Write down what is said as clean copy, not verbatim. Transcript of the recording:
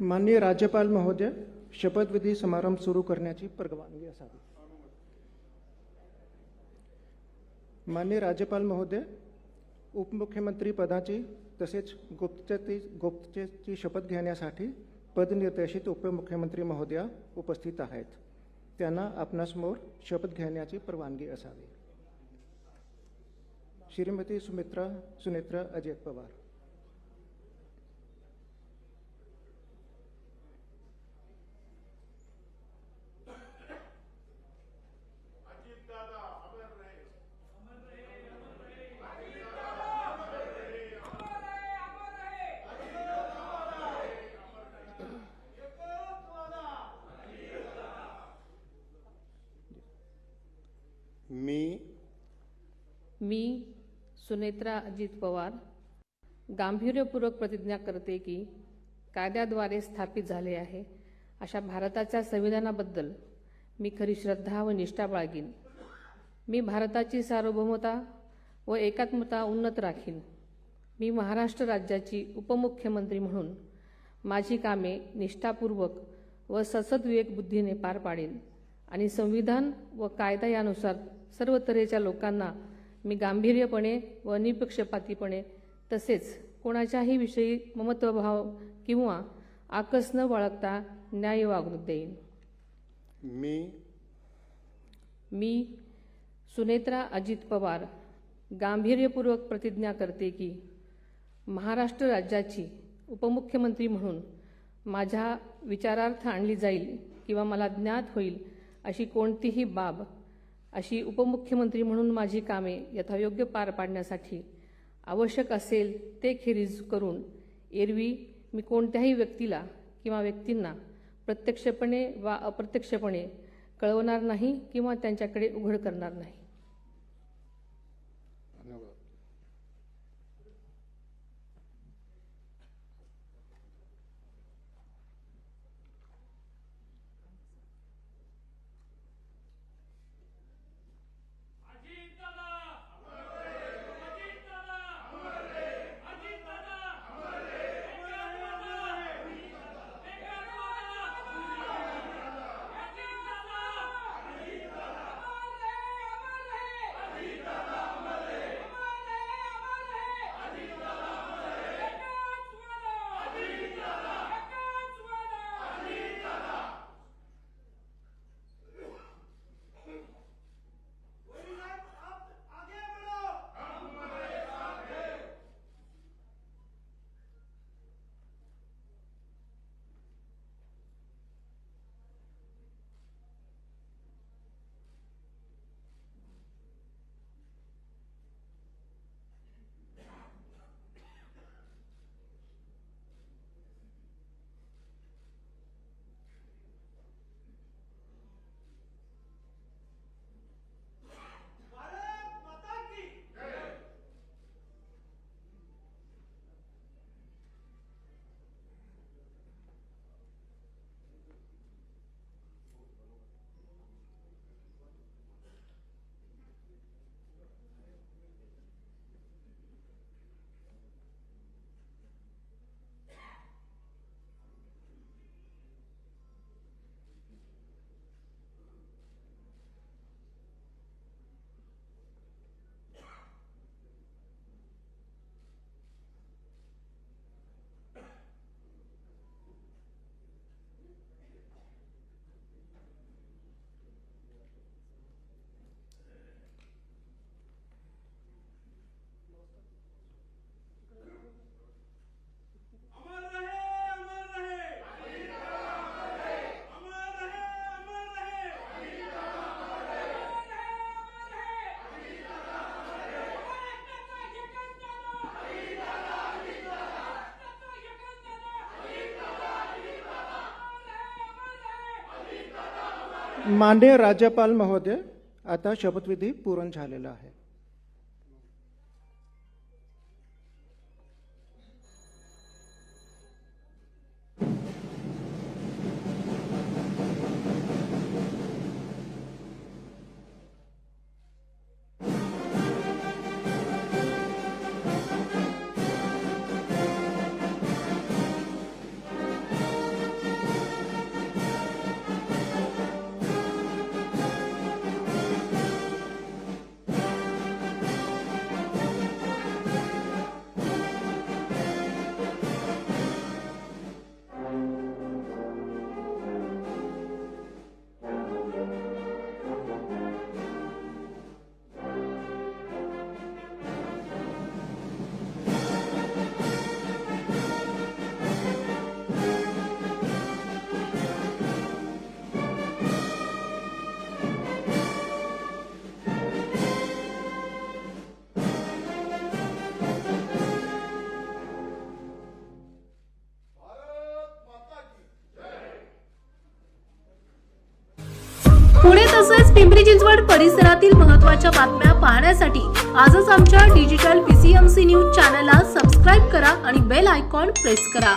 माननीय राज्यपाल महोदय, शपथविधी समारंभ सुरू करण्याची परवानगी असावी. माननीय राज्यपाल महोदय, उपमुख्यमंत्री पदाची तसेच गुप्ततेची शपथ घेण्यासाठी पदनिर्देशित उपमुख्यमंत्री महोदया उपस्थित आहेत. त्यांना आपणासमोर शपथ घेण्याची परवानगी असावी. श्रीमती सुनेत्रा अजित पवार. मी सुनेत्रा अजित पवार गांभीर्यपूर्वक प्रतिज्ञा करते की कायद्याद्वारे स्थापित झाले आहे अशा भारताच्या संविधानाबद्दल मी खरी श्रद्धा व निष्ठा बाळगीन. मी भारताची सार्वभौमता व एकात्मता उन्नत राखीन. मी महाराष्ट्र राज्याची उपमुख्यमंत्री म्हणून माझी कामे निष्ठापूर्वक व सद्विवेक बुद्धीने पार पाडेन आणि संविधान व कायदा यानुसार सर्व तऱ्हेच्या लोकांना मी गांभीर्यपणे व निपक्षपातीपणे तसेच कोणाच्याही विषयी ममत्वभाव किंवा आकस न बाळगता न्याय वागणूक देईन. मी सुनेत्रा अजित पवार गांभीर्यपूर्वक प्रतिज्ञा करते की महाराष्ट्र राज्याची उपमुख्यमंत्री म्हणून माझ्या विचारार्थ आणली जाईल किंवा मला ज्ञात होईल अशी कोणतीही बाब अशी उपमुख्यमंत्री म्हणून माझी कामे यथायोग्य पार पाडण्यासाठी आवश्यक असेल ते खेरीज करून एरवी मी कोणत्याही व्यक्तीला किंवा व्यक्तींना प्रत्यक्षपणे वा अप्रत्यक्षपणे कळवणार नाही किंवा त्यांच्याकडे उघड करणार नाही. माननीय राज्यपाल महोदय, आता शपथविधी पूर्ण झालेला आहे. तसेच पिंपरी चिंचवड परिसरातील महत्त्वाच्या बातम्या पाहण्यासाठी आजच आमच्या डिजिटल PCMC न्यूज चॅनलला सबस्क्राईब करा आणि बेल आयकॉन प्रेस करा.